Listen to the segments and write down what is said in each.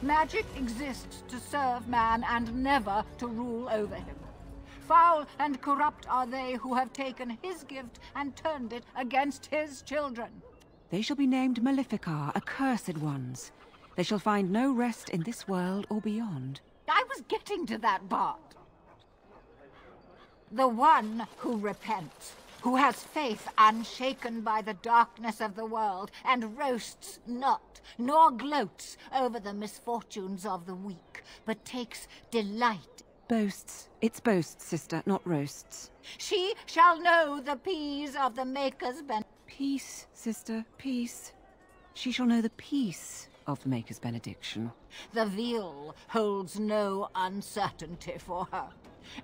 Magic exists to serve man and never to rule over him. Foul and corrupt are they who have taken his gift and turned it against his children. They shall be named Maleficar, accursed ones. They shall find no rest in this world or beyond. I was getting to that part. The one who repents, who has faith unshaken by the darkness of the world, and roasts not, nor gloats over the misfortunes of the weak, but takes delight. Boasts. It's boasts, sister, not roasts. She shall know the peace of the Maker's Peace, sister, peace. She shall know the peace of the Maker's benediction. The veil holds no uncertainty for her,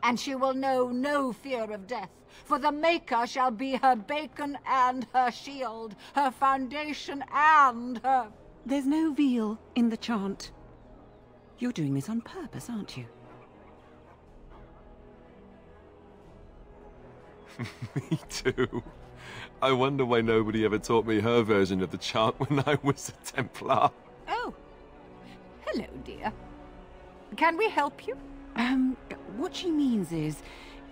and she will know no fear of death, for the Maker shall be her bacon and her shield, her foundation and her... There's no veal in the chant. You're doing this on purpose, aren't you? Me too. I wonder why nobody ever taught me her version of the chant when I was a Templar. Oh. Hello, dear. Can we help you? What she means is,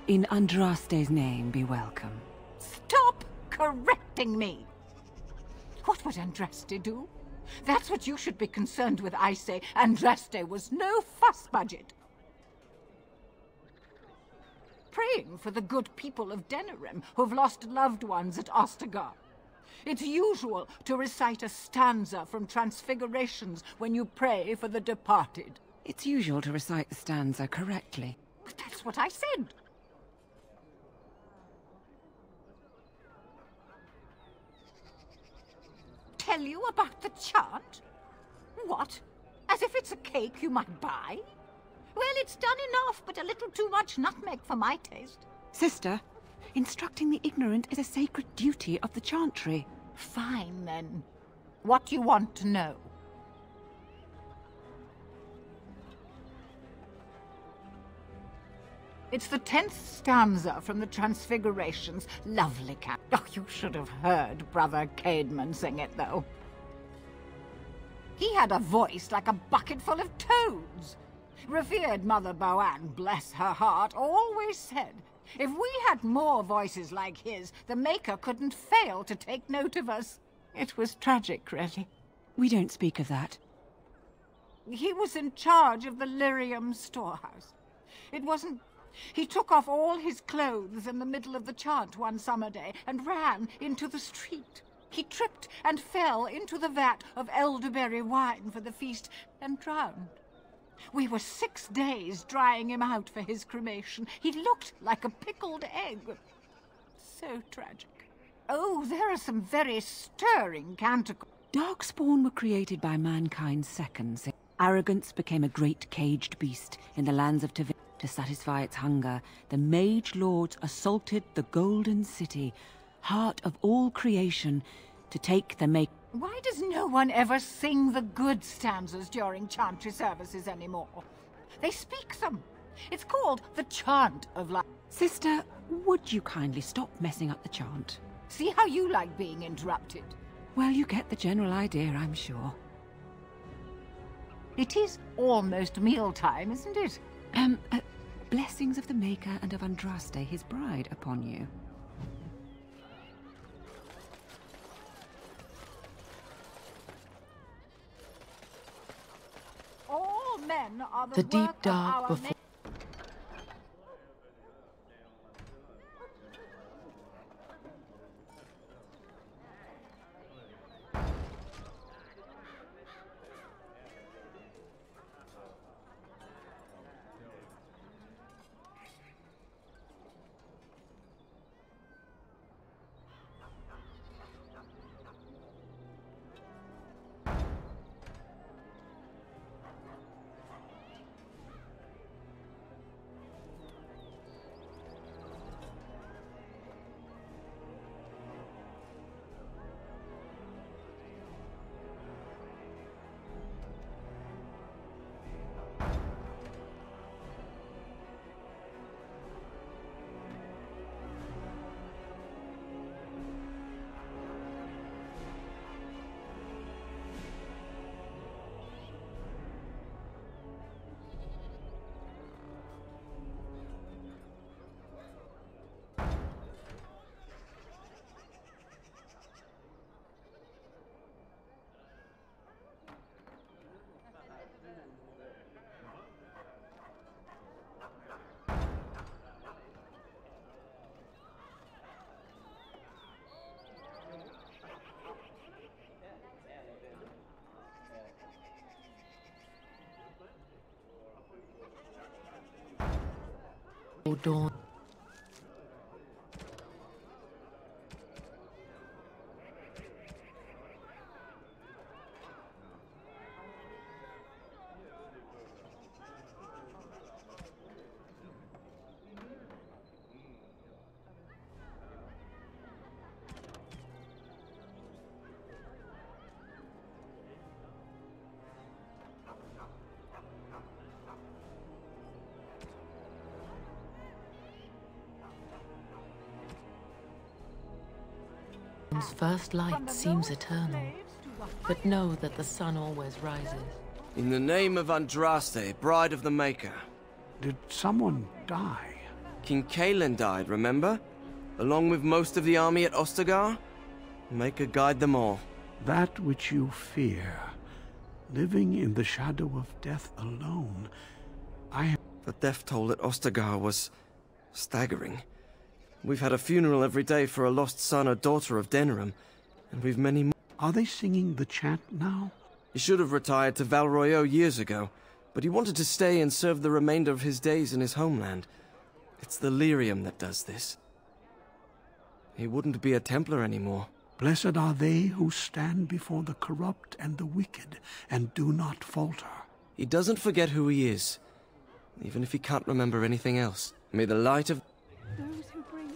in Andraste's name, be welcome. Stop correcting me! What would Andraste do? That's what you should be concerned with, I say. Andraste was no fuss budget. Praying for the good people of Denerim who've lost loved ones at Ostagar. It's usual to recite a stanza from Transfigurations when you pray for the departed. It's usual to recite the stanza correctly. But that's what I said. Tell you about the chant? What? As if it's a cake you might buy? Well, it's done enough, but a little too much nutmeg for my taste. Sister, instructing the ignorant is a sacred duty of the chantry. Fine, then. What do you want to know? It's the 10th stanza from the Transfigurations. Lovely cat. Oh, you should have heard Brother Caedmon sing it, though. He had a voice like a bucket full of toads. Revered Mother Boanne, bless her heart, always said, if we had more voices like his, the Maker couldn't fail to take note of us. It was tragic, really. We don't speak of that. He was in charge of the lyrium storehouse. It wasn't... He took off all his clothes in the middle of the chant one summer day and ran into the street. He tripped and fell into the vat of elderberry wine for the feast and drowned. We were 6 days drying him out for his cremation. He looked like a pickled egg. So tragic. Oh, there are some very stirring canticles. Darkspawn were created by mankind's seconds. Arrogance became a great caged beast in the lands of Tavin. To satisfy its hunger, the mage lords assaulted the Golden City, heart of all creation, to take the make... Why does no one ever sing the good stanzas during chantry services anymore? They speak them. It's called the Chant of Life. Sister, would you kindly stop messing up the chant? See how you like being interrupted. Well, you get the general idea, I'm sure. It is almost mealtime, isn't it? Blessings of the Maker and of Andraste, his bride, upon you. All men are The deep work dark of our before... Dawn. First light seems eternal, but know that the sun always rises. In the name of Andraste, bride of the Maker. Did someone die? King Kaelin died, remember? Along with most of the army at Ostagar? Maker guide them all. That which you fear, living in the shadow of death alone, The death toll at Ostagar was staggering. We've had a funeral every day for a lost son or daughter of Denerim, and we've many more. Are they singing the chant now? He should have retired to Val Royeaux years ago, but he wanted to stay and serve the remainder of his days in his homeland. It's the Lyrium that does this. He wouldn't be a Templar anymore. Blessed are they who stand before the corrupt and the wicked, and do not falter. He doesn't forget who he is, even if he can't remember anything else. May the light of... Those who bring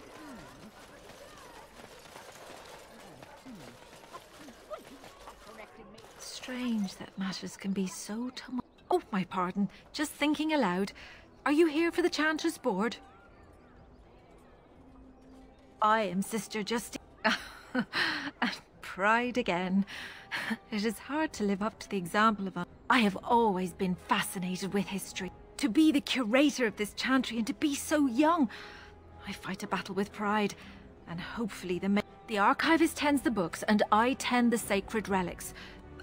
Strange that matters can be so tumultuous. Oh, my pardon. Just thinking aloud. Are you here for the Chanter's Board? I am Sister Justine. And pride again. It is hard to live up to the example of... I have always been fascinated with history. To be the curator of this chantry and to be so young. I fight a battle with pride. And hopefully the archivist tends the books and I tend the sacred relics.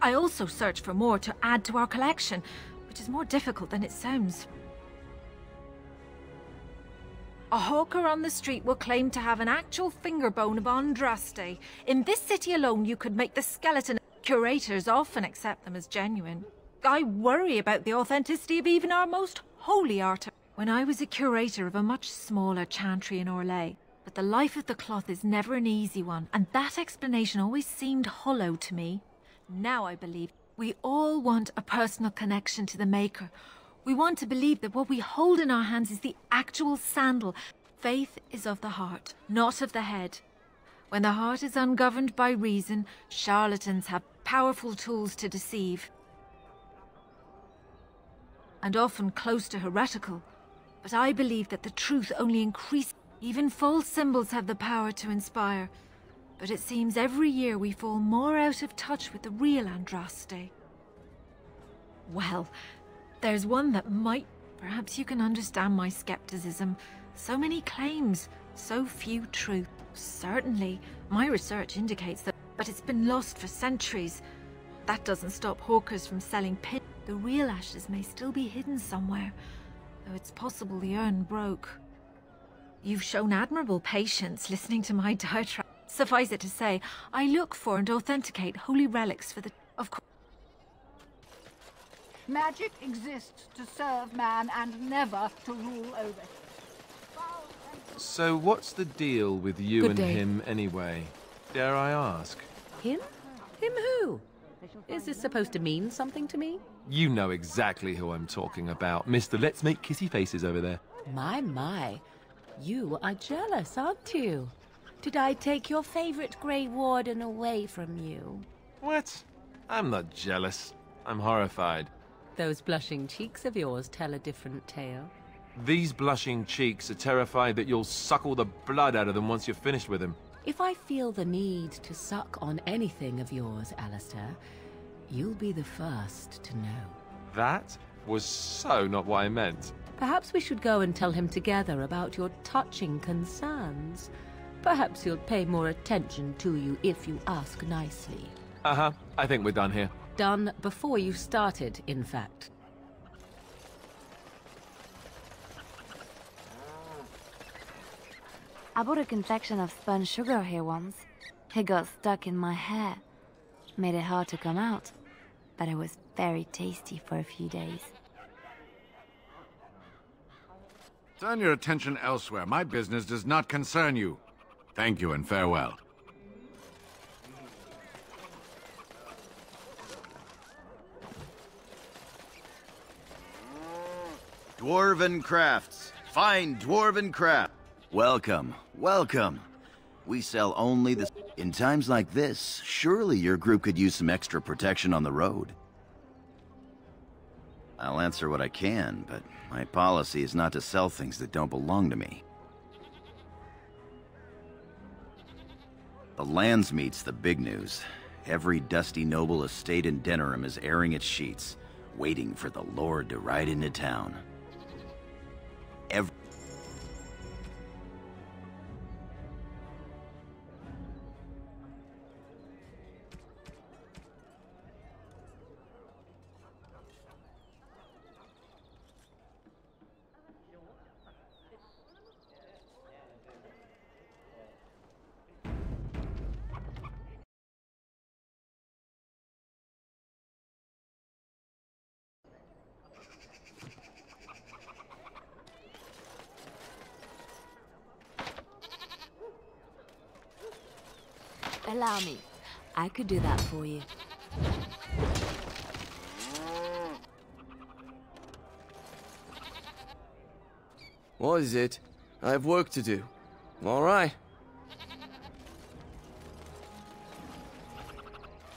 I also search for more to add to our collection, which is more difficult than it sounds. A hawker on the street will claim to have an actual finger bone of Andraste. In this city alone, you could make the skeleton. Curators often accept them as genuine. I worry about the authenticity of even our most holy art. When I was a curator of a much smaller chantry in Orlais, but the life of the cloth is never an easy one, and that explanation always seemed hollow to me. Now I believe we all want a personal connection to the Maker. We want to believe that what we hold in our hands is the actual sandal. Faith is of the heart, not of the head. When the heart is ungoverned by reason, charlatans have powerful tools to deceive. And often close to heretical. But I believe that the truth only increases. Even false symbols have the power to inspire. But it seems every year we fall more out of touch with the real Andraste. Well, there's one that might... Perhaps you can understand my skepticism. So many claims, so few truths. Certainly, my research indicates that, but it's been lost for centuries. That doesn't stop hawkers from selling pins. The real ashes may still be hidden somewhere, though it's possible the urn broke. You've shown admirable patience listening to my diatribe. Suffice it to say, I look for and authenticate holy relics for the... Of course. Magic exists to serve man and never to rule over him. So what's the deal with you Good and day. him anyway? Dare I ask? Him? Him who? Is this supposed to mean something to me? You know exactly who I'm talking about, Mr. Let's Make Kissy Faces over there. My. You are jealous, aren't you? Did I take your favorite Grey Warden away from you? What? I'm not jealous. I'm horrified. Those blushing cheeks of yours tell a different tale. These blushing cheeks are terrified that you'll suck all the blood out of them once you're finished with him. If I feel the need to suck on anything of yours, Alistair, you'll be the first to know. That was so not what I meant. Perhaps we should go and tell him together about your touching concerns. Perhaps he'll pay more attention to you if you ask nicely. Uh-huh. I think we're done here. Done before you started, in fact. I bought a confection of spun sugar here once. It got stuck in my hair. Made it hard to come out. But it was very tasty for a few days. Turn your attention elsewhere. My business does not concern you. Thank you and farewell. Dwarven crafts. Fine dwarven craft. Welcome, welcome. We sell only the... In times like this, surely your group could use some extra protection on the road. I'll answer what I can, but my policy is not to sell things that don't belong to me. The Landsmeet's the big news. Every dusty noble estate in Denerim is airing its sheets, waiting for the Lord to ride into town. Allow me. I could do that for you. What is it? I have work to do. All right.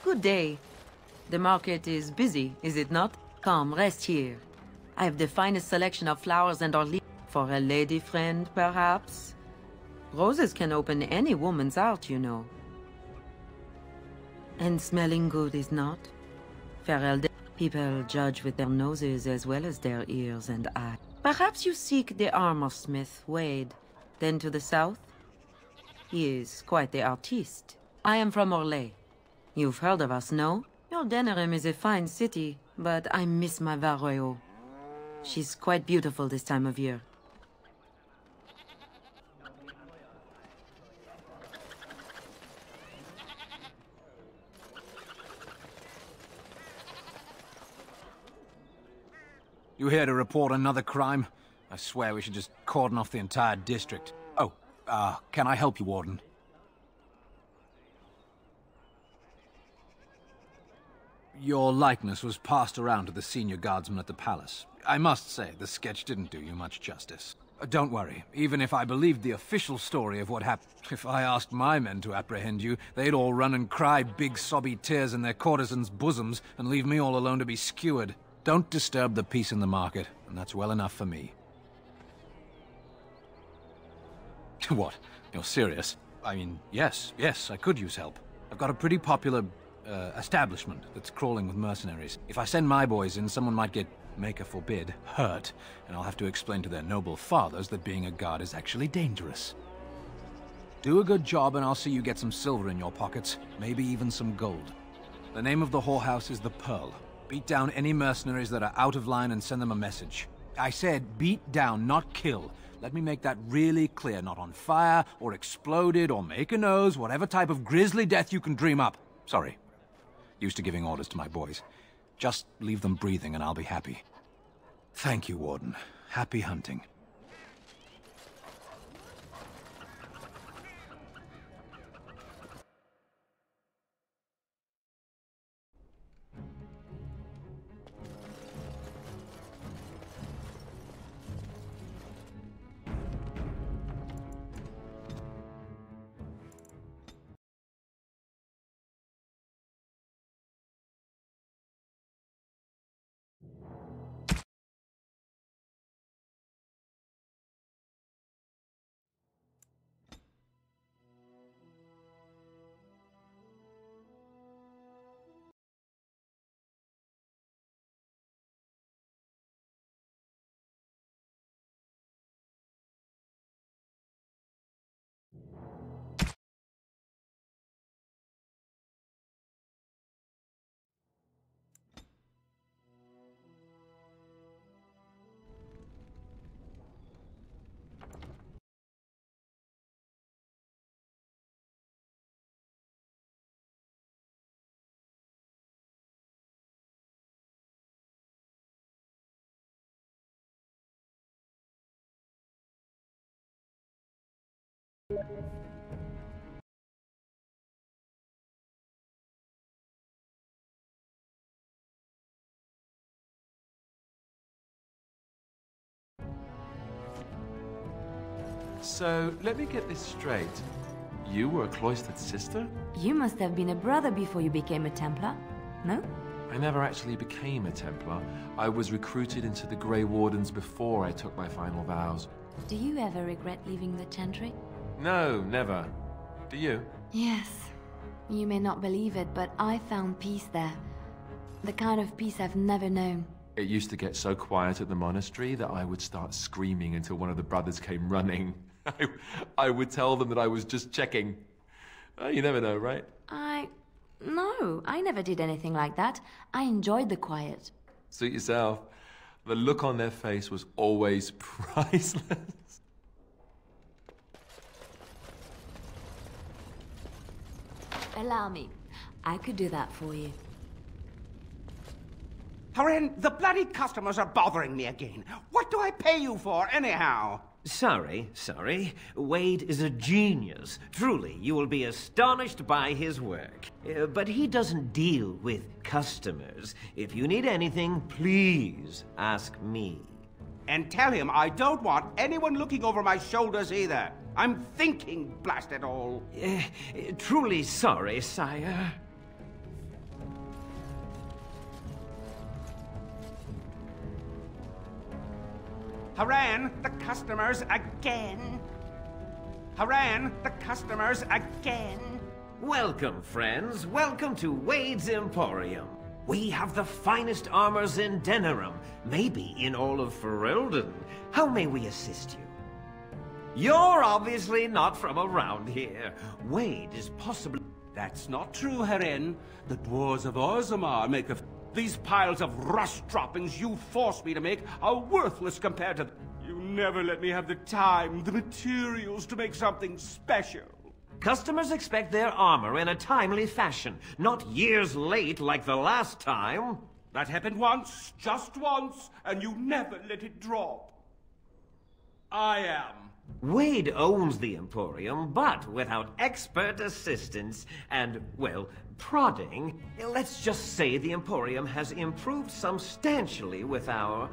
Good day. The market is busy, is it not? Come, rest here. I have the finest selection of flowers and leaves. For a lady friend, perhaps? Roses can open any woman's heart, you know. And smelling good is not? Farewell. People judge with their noses as well as their ears and eyes. Perhaps you seek the armorsmith, Wade. Then to the south? He is quite the artiste. I am from Orlais. You've heard of us, no? Your Denerim is a fine city, but I miss my Valroyo. She's quite beautiful this time of year. You here to report another crime? I swear we should just cordon off the entire district. Oh, can I help you, Warden? Your likeness was passed around to the senior guardsman at the palace. I must say, the sketch didn't do you much justice. Don't worry, even if I believed the official story of what happened, if I asked my men to apprehend you, they'd all run and cry big sobby tears in their courtesans' bosoms and leave me all alone to be skewered. Don't disturb the peace in the market, and that's well enough for me. What? You're serious? I mean, yes, I could use help. I've got a pretty popular, establishment that's crawling with mercenaries. If I send my boys in, someone might get, maker forbid, hurt, and I'll have to explain to their noble fathers that being a guard is actually dangerous. Do a good job and I'll see you get some silver in your pockets, maybe even some gold. The name of the whorehouse is the Pearl. Beat down any mercenaries that are out of line and send them a message. I said beat down, not kill. Let me make that really clear. Not on fire, or exploded, or make a nose, whatever type of grisly death you can dream up. Sorry. Used to giving orders to my boys. Just leave them breathing and I'll be happy. Thank you, Warden. Happy hunting. So, let me get this straight. You were a cloistered sister? You must have been a brother before you became a Templar, no? I never actually became a Templar. I was recruited into the Grey Wardens before I took my final vows. Do you ever regret leaving the Chantry? No, never. Do you? Yes. You may not believe it, but I found peace there. The kind of peace I've never known. It used to get so quiet at the monastery that I would start screaming until one of the brothers came running. I would tell them that I was just checking. You never know, right? No, I never did anything like that. I enjoyed the quiet. Suit yourself. The look on their face was always priceless. Allow me. I could do that for you. Haren, the bloody customers are bothering me again. What do I pay you for, anyhow? Sorry. Wade is a genius. Truly, you will be astonished by his work. But he doesn't deal with customers. If you need anything, please ask me. And tell him I don't want anyone looking over my shoulders either. I'm thinking, blast it all. Truly sorry, sire. Haren, the customers again. Haren, the customers again. Welcome, friends. Welcome to Wade's Emporium. We have the finest armors in Denerim, maybe in all of Ferelden. How may we assist you? You're obviously not from around here. Wade is possibly... That's not true, Haren. The dwarves of Orzammar make a... These piles of rust droppings you force me to make are worthless compared to... You never let me have the time, the materials to make something special. Customers expect their armor in a timely fashion, not years late like the last time. That happened once, just once, and you never let it drop. I am. Wade owns the Emporium, but without expert assistance and, well, prodding, let's just say the Emporium has improved substantially with our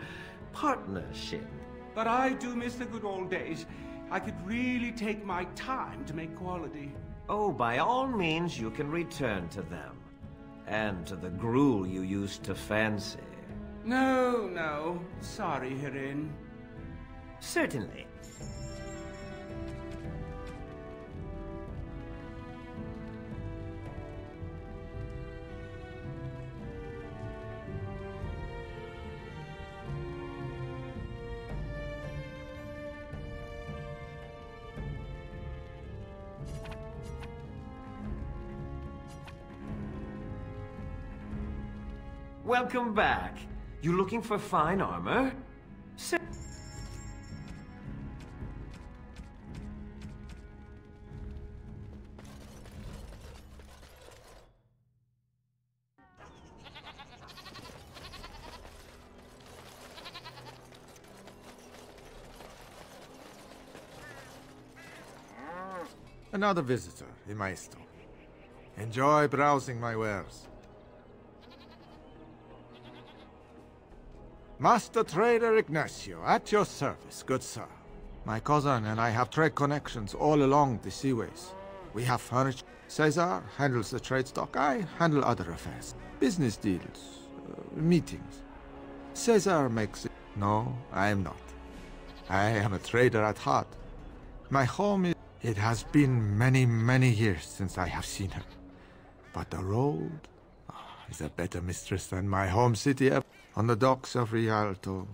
partnership. But I do miss the good old days. I could really take my time to make quality. Oh, by all means, you can return to them. And to the gruel you used to fancy. No. Sorry, Haren. Certainly. Welcome back. You looking for fine armor? Another visitor in my store. Enjoy browsing my wares. Master Trader Ignacio, at your service, good sir. My cousin and I have trade connections all along the seaways. We have furniture. Caesar handles the trade stock. I handle other affairs. Business deals, meetings. Caesar makes it. No, I am not. I am a trader at heart. My home is... It has been many years since I have seen her. But the road is a better mistress than my home city ever. On the docks of Rialto,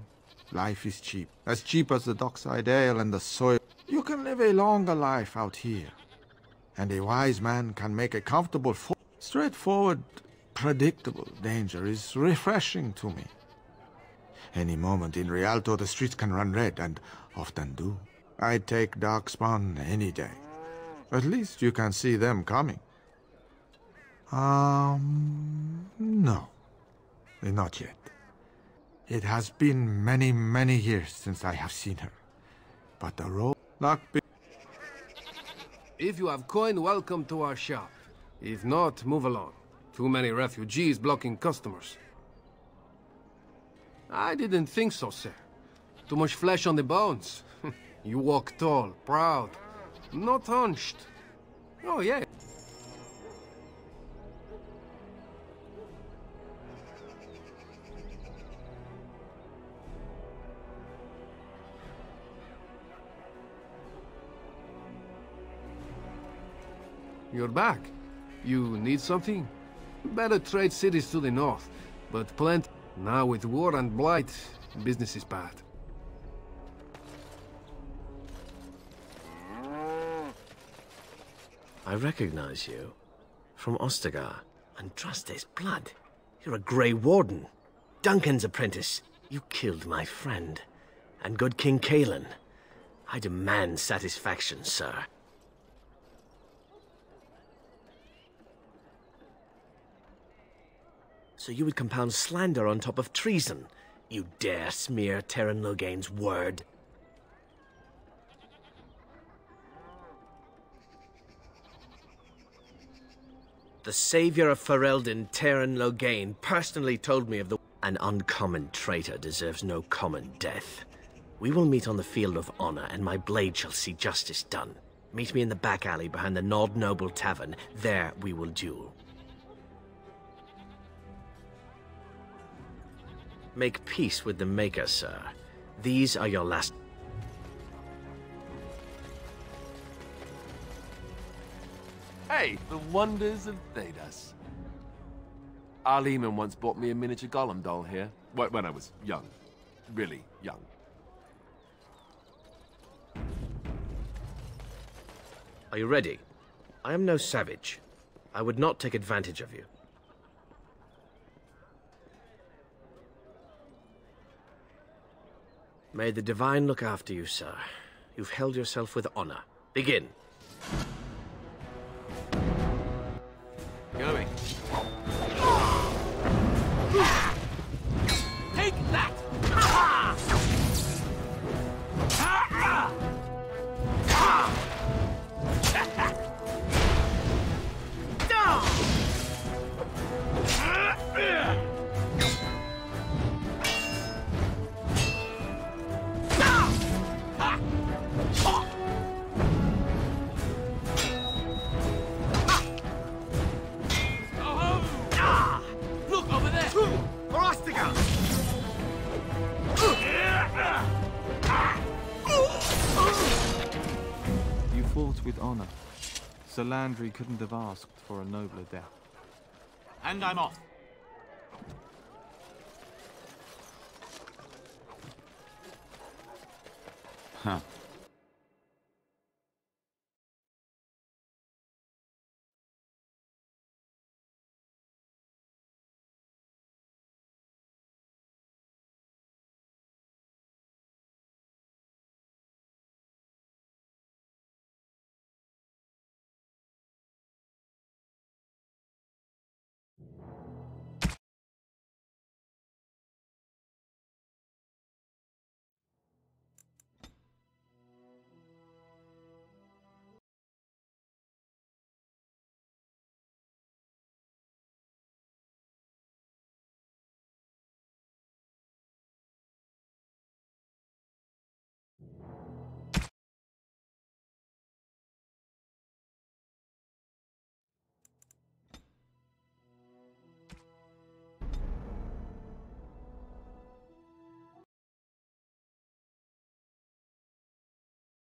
life is cheap. As cheap as the dockside ale and the soil. You can live a longer life out here. And a wise man can make a comfortable, straightforward, predictable danger is refreshing to me. Any moment in Rialto, the streets can run red, and often do. I'd take Darkspawn any day. At least you can see them coming. No. Not yet. It has been many years since I have seen her. But the road... If you have coin, welcome to our shop. If not, move along. Too many refugees blocking customers. I didn't think so, sir. Too much flesh on the bones. You walk tall, proud, not hunched. Oh, yeah. You're back. You need something? Better trade cities to the north, but plenty. Now with war and blight, business is bad. I recognize you. From Ostagar. And trust his blood. You're a Grey Warden. Duncan's apprentice. You killed my friend. And good King Cailan. I demand satisfaction, sir. So you would compound slander on top of treason? You dare smear Terran Loghain's word? The savior of Ferelden, Terran Loghain, personally told me of the... An uncommon traitor deserves no common death. We will meet on the field of honor, and my blade shall see justice done. Meet me in the back alley behind the Nod Noble Tavern. There we will duel. Make peace with the Maker, sir. These are your last... Hey, the wonders of Thedas. Lname once bought me a miniature golem doll here. When I was young. Really young. Are you ready? I am no savage. I would not take advantage of you. May the Divine look after you, sir. You've held yourself with honor. Begin. Going. Take that! Look over there! You fought with honor. Sir Landry couldn't have asked for a nobler death. And I'm off. Huh.